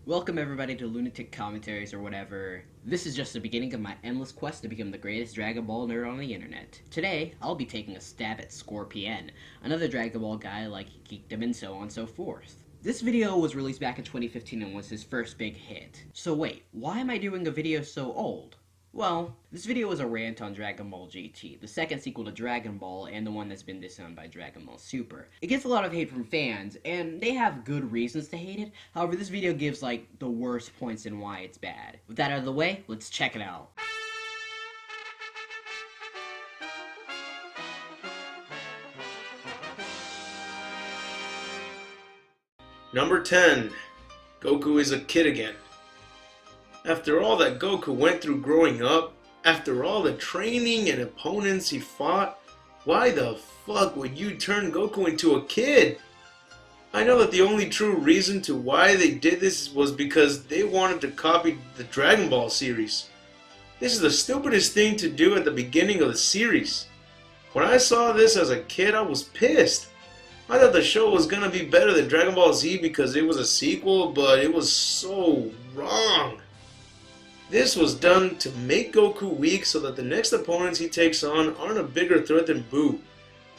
Welcome everybody to Lunatic Commentaries or whatever. This is just the beginning of my endless quest to become the greatest Dragon Ball nerd on the internet. Today, I'll be taking a stab at Scorpion, another Dragon Ball guy like Geekdom and so on and so forth. This video was released back in 2015 and was his first big hit. So wait, why am I doing a video so old? Well, this video is a rant on Dragon Ball GT, the second sequel to Dragon Ball, and the one that's been disowned by Dragon Ball Super. It gets a lot of hate from fans, and they have good reasons to hate it. However, this video gives, like, the worst points in why it's bad. With that out of the way, let's check it out. Number 10. Goku is a kid again. After all that Goku went through growing up, after all the training and opponents he fought, why the fuck would you turn Goku into a kid? I know that the only true reason to why they did this was because they wanted to copy the Dragon Ball series. This is the stupidest thing to do at the beginning of the series. When I saw this as a kid, I was pissed. I thought the show was gonna be better than Dragon Ball Z because it was a sequel, but it was so wrong. This was done to make Goku weak so that the next opponents he takes on aren't a bigger threat than Buu.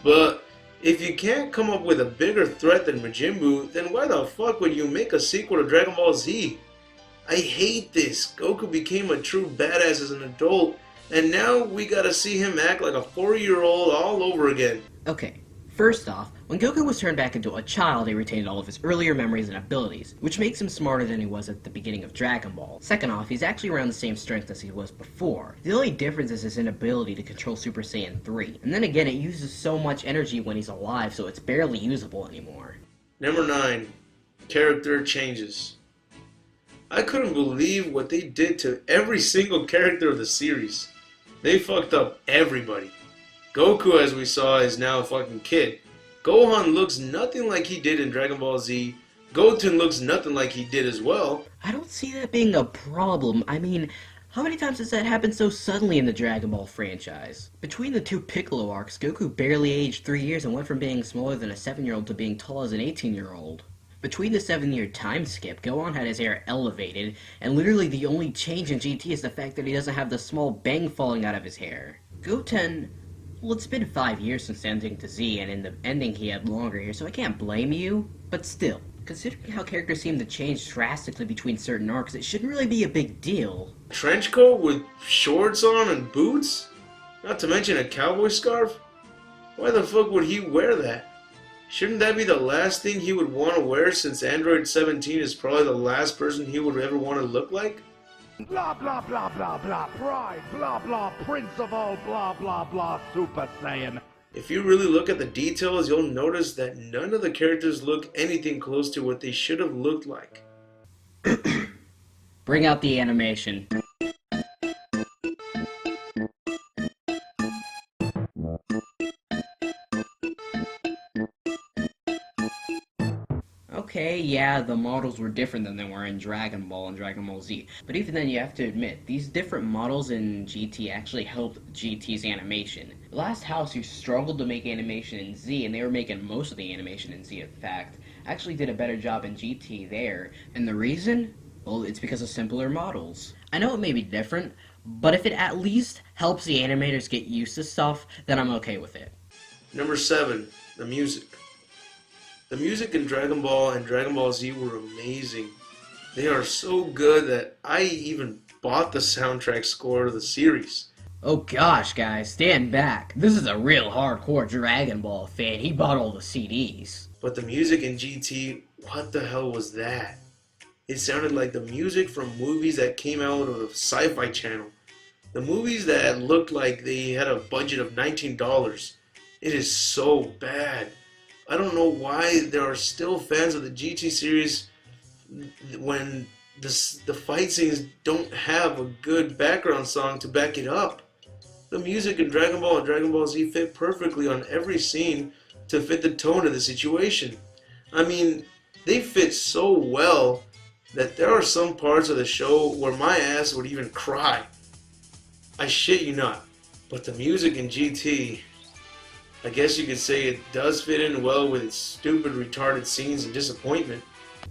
But if you can't come up with a bigger threat than Majin Buu, then why the fuck would you make a sequel to Dragon Ball Z? I hate this. Goku became a true badass as an adult, and now we gotta see him act like a 4-year-old all over again. Okay. First off, when Goku was turned back into a child, he retained all of his earlier memories and abilities, which makes him smarter than he was at the beginning of Dragon Ball. Second off, he's actually around the same strength as he was before. The only difference is his inability to control Super Saiyan 3. And then again, it uses so much energy when he's alive, so it's barely usable anymore. Number 9. Character changes. I couldn't believe what they did to every single character of the series. They fucked up everybody. Goku, as we saw, is now a fucking kid. Gohan looks nothing like he did in Dragon Ball Z. Goten looks nothing like he did as well. I don't see that being a problem. I mean, how many times has that happened so suddenly in the Dragon Ball franchise? Between the two Piccolo arcs, Goku barely aged 3 years and went from being smaller than a 7-year-old to being tall as an 18-year-old. Between the 7-year time skip, Gohan had his hair elevated, and literally the only change in GT is the fact that he doesn't have the small bang falling out of his hair. Goten... Well, it's been 5 years since the ending to Z, and in the ending he had longer hair, so I can't blame you. But still, considering how characters seem to change drastically between certain arcs, it shouldn't really be a big deal. Trench coat with shorts on and boots? Not to mention a cowboy scarf? Why the fuck would he wear that? Shouldn't that be the last thing he would want to wear, since Android 17 is probably the last person he would ever want to look like? Blah blah blah blah blah pride, blah blah prince of all blah blah blah Super Saiyan. If you really look at the details, you'll notice that none of the characters look anything close to what they should have looked like. Bring out the animation. Okay, yeah, the models were different than they were in Dragon Ball and Dragon Ball Z. But even then, you have to admit, these different models in GT actually helped GT's animation. The last house who struggled to make animation in Z, and they were making most of the animation in Z, in fact, actually did a better job in GT there. And the reason? Well, it's because of simpler models. I know it may be different, but if it at least helps the animators get used to stuff, then I'm okay with it. Number 7. The music. The music in Dragon Ball and Dragon Ball Z were amazing. They are so good that I even bought the soundtrack score of the series. Oh gosh, guys, stand back. This is a real hardcore Dragon Ball fan. He bought all the CDs. But the music in GT, what the hell was that? It sounded like the music from movies that came out of the Sci-Fi Channel. The movies that looked like they had a budget of $19. It is so bad. I don't know why there are still fans of the GT series when the fight scenes don't have a good background song to back it up. The music in Dragon Ball and Dragon Ball Z fit perfectly on every scene to fit the tone of the situation. I mean, they fit so well that there are some parts of the show where my ass would even cry. I shit you not. But the music in GT... I guess you could say it does fit in well with its stupid, retarded scenes and disappointment.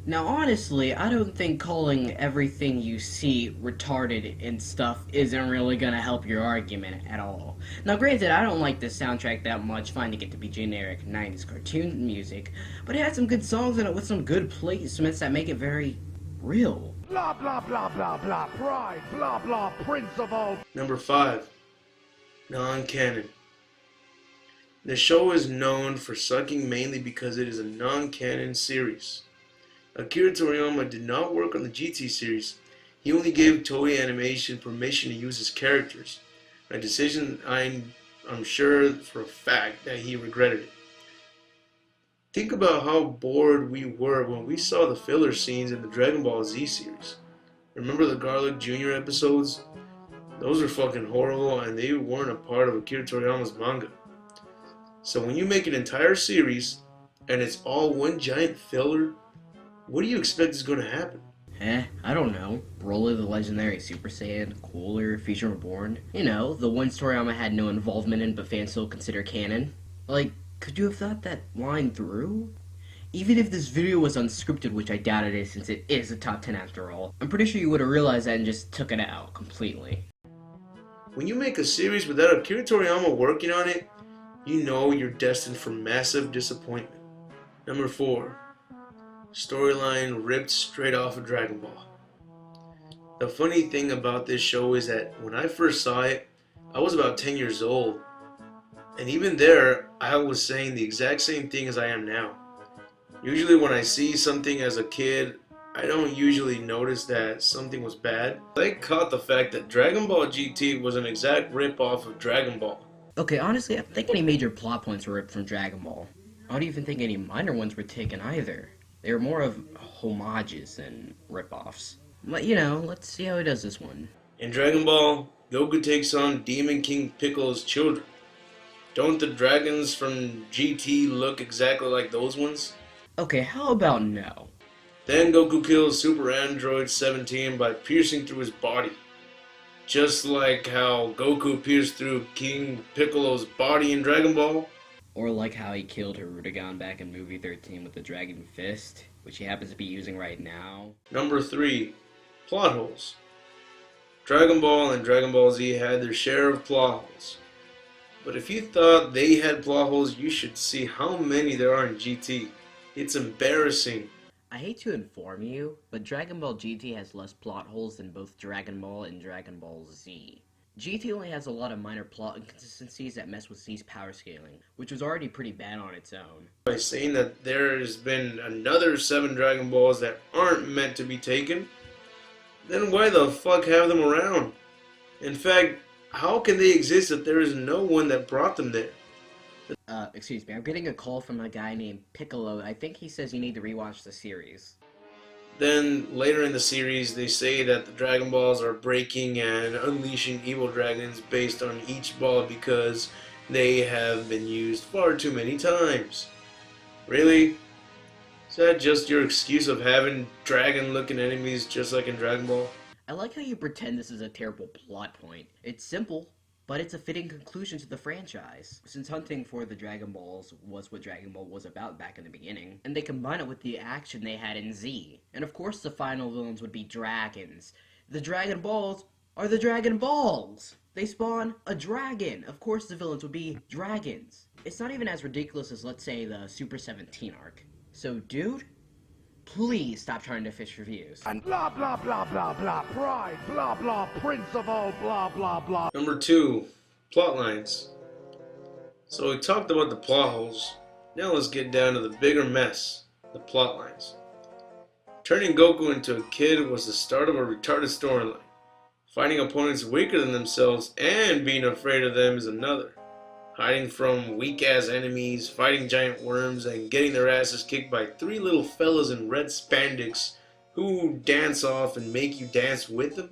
Now, honestly, I don't think calling everything you see retarded and stuff isn't really gonna help your argument at all. Now, granted, I don't like this soundtrack that much, finding it to be generic 90s cartoon music, but it had some good songs in it with some good placements that make it very real. Blah blah blah blah blah. Pride. Blah blah. Prince of all. Number 5. Non-canon. The show is known for sucking mainly because it is a non-canon series. Akira Toriyama did not work on the GT series. He only gave Toei Animation permission to use his characters, a decision I'm sure for a fact that he regretted it. Think about how bored we were when we saw the filler scenes in the Dragon Ball Z series. Remember the Garlic Jr. episodes? Those were fucking horrible and they weren't a part of Akira Toriyama's manga. So when you make an entire series and it's all one giant filler, what do you expect is going to happen? I don't know. Broly the Legendary Super Saiyan, Cooler, Future Reborn. You know, the one Toriyama had no involvement in but fans still consider canon. Like, could you have thought that line through? Even if this video was unscripted, which I doubt it is since it is a top 10 after all, I'm pretty sure you would have realized that and just took it out completely. When you make a series without Akira Toriyama working on it, you know you're destined for massive disappointment. Number 4. Storyline ripped straight off of Dragon Ball. The funny thing about this show is that when I first saw it, I was about 10 years old. And even there, I was saying the exact same thing as I am now. Usually when I see something as a kid, I don't usually notice that something was bad. I caught the fact that Dragon Ball GT was an exact rip-off of Dragon Ball. Okay, honestly, I don't think any major plot points were ripped from Dragon Ball. I don't even think any minor ones were taken either. They were more of homages than rip-offs. But, you know, let's see how he does this one. In Dragon Ball, Goku takes on Demon King Piccolo's children. Don't the dragons from GT look exactly like those ones? Okay, how about no? Then Goku kills Super Android 17 by piercing through his body. Just like how Goku pierced through King Piccolo's body in Dragon Ball. Or like how he killed Hirudegan back in movie 13 with the Dragon Fist, which he happens to be using right now. Number 3. Plot holes. Dragon Ball and Dragon Ball Z had their share of plot holes. But if you thought they had plot holes, you should see how many there are in GT. It's embarrassing. I hate to inform you, but Dragon Ball GT has less plot holes than both Dragon Ball and Dragon Ball Z. GT only has a lot of minor plot inconsistencies that mess with Z's power scaling, which was already pretty bad on its own. By saying that there's been another 7 Dragon Balls that aren't meant to be taken, then why the fuck have them around? In fact, how can they exist if there is no one that brought them there? Excuse me, I'm getting a call from a guy named Piccolo. I think he says you need to rewatch the series. Then, later in the series, they say that the Dragon Balls are breaking and unleashing evil dragons based on each ball because they have been used far too many times. Really? Is that just your excuse of having dragon-looking enemies just like in Dragon Ball? I like how you pretend this is a terrible plot point. It's simple, but it's a fitting conclusion to the franchise, since hunting for the Dragon Balls was what Dragon Ball was about back in the beginning, and they combine it with the action they had in Z. And of course the final villains would be dragons. The Dragon Balls are the Dragon Balls! They spawn a dragon! Of course the villains would be dragons. It's not even as ridiculous as, let's say, the Super 17 arc. So, dude, please stop trying to fish for views. And blah blah blah blah blah. Pride. Blah blah. Prince of all blah blah blah. Number 2. Plot lines. So we talked about the plot holes. Now let's get down to the bigger mess. The plot lines. Turning Goku into a kid was the start of a retarded storyline. Fighting opponents weaker than themselves and being afraid of them is another. Hiding from weak-ass enemies, fighting giant worms, and getting their asses kicked by 3 little fellas in red spandex who dance off and make you dance with them?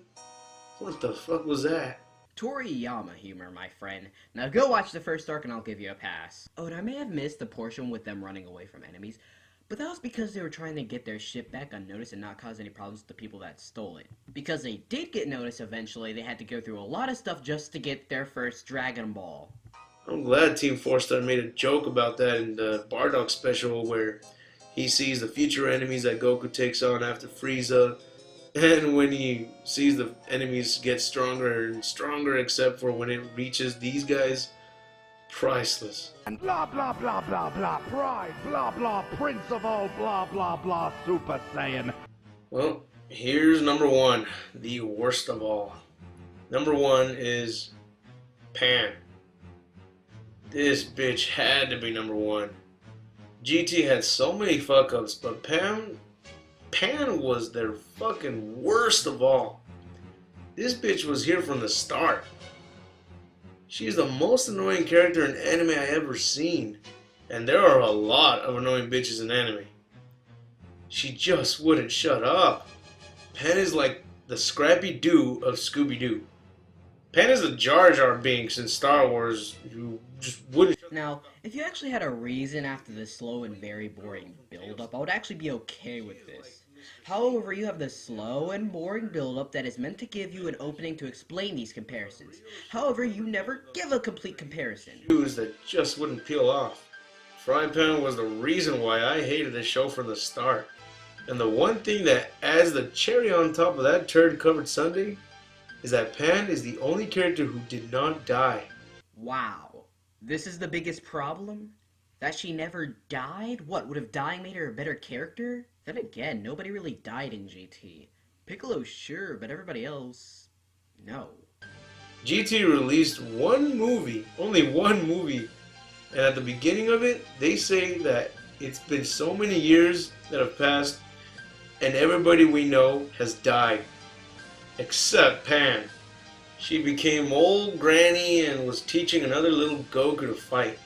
What the fuck was that? Toriyama humor, my friend. Now go watch the first arc and I'll give you a pass. Oh, and I may have missed the portion with them running away from enemies, but that was because they were trying to get their ship back unnoticed and not cause any problems with the people that stole it. Because they did get noticed eventually, they had to go through a lot of stuff just to get their first Dragon Ball. I'm glad Team 4 Star made a joke about that in the Bardock special where He sees the future enemies that Goku takes on after Frieza. And when he sees the enemies get stronger and stronger, except for when it reaches these guys, priceless. And blah blah blah blah blah pride, blah blah prince of all blah blah blah Super Saiyan. Well, here's number one, the worst of all. Number one is Pan. This bitch had to be number one. GT had so many fuck ups, but Pan was their fucking worst of all. This bitch was here from the start. She's the most annoying character in anime I ever seen. And there are a lot of annoying bitches in anime. She just wouldn't shut up. Pan is like the Scrappy-Doo of Scooby-Doo. Pan is the Jar Jar Binks in Star Wars who just wouldn't. Now, if you actually had a reason after this slow and very boring build-up, I would actually be okay with this. However, you have the slow and boring build-up that is meant to give you an opening to explain these comparisons. However, you never give a complete comparison. That just wouldn't peel off. Fry Pan was the reason why I hated the show from the start. And the one thing that adds the cherry on top of that turd-covered sundae is that Pan is the only character who did not die. Wow. This is the biggest problem? That she never died? What, would have dying made her a better character? Then again, nobody really died in GT. Piccolo, sure, but everybody else, no. GT released one movie, only one movie, and at the beginning of it, they say that it's been so many years that have passed, and everybody we know has died. Except Pan. She became old granny and was teaching another little Goku to fight.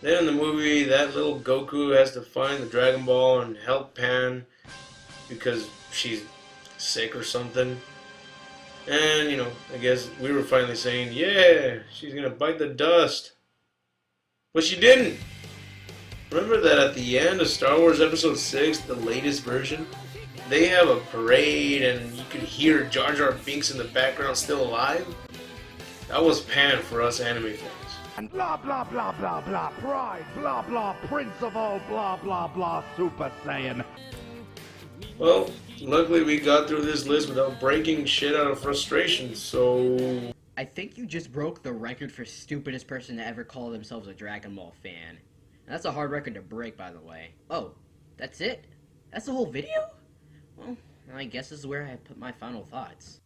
Then in the movie, that little Goku has to find the Dragon Ball and help Pan because she's sick or something. And, you know, I guess we were finally saying, yeah, she's gonna bite the dust. But she didn't. Remember that at the end of Star Wars Episode 6, the latest version, they have a parade and you could hear Jar Jar Binks in the background still alive? That was Pan for us anime fans. And blah blah blah blah blah pride, blah blah prince of all blah blah blah Super Saiyan. Well, luckily we got through this list without breaking shit out of frustration, so... I think you just broke the record for stupidest person to ever call themselves a Dragon Ball fan. And that's a hard record to break, by the way. Oh, that's it? That's the whole video? Well, I guess this is where I put my final thoughts.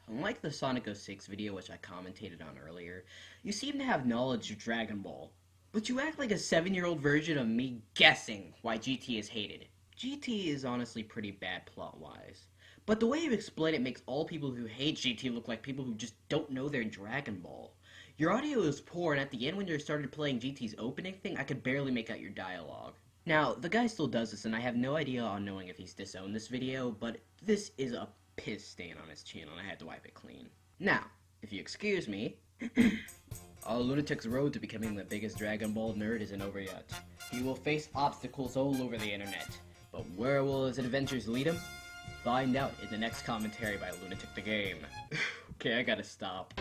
Unlike the Sonic 06 video which I commentated on earlier, you seem to have knowledge of Dragon Ball, but you act like a 7-year-old version of me guessing why GT is hated. GT is honestly pretty bad plot-wise, but the way you explain it makes all people who hate GT look like people who just don't know their Dragon Ball. Your audio is poor, and at the end when you started playing GT's opening thing, I could barely make out your dialogue. Now, the guy still does this, and I have no idea on knowing if he's disowned this video, but this is a piss stain on his channel, and I had to wipe it clean. Now, if you excuse me, Lunatic's road to becoming the biggest Dragon Ball nerd isn't over yet. He will face obstacles all over the internet, but where will his adventures lead him? Find out in the next commentary by Lunaticthegame. Okay, I gotta stop.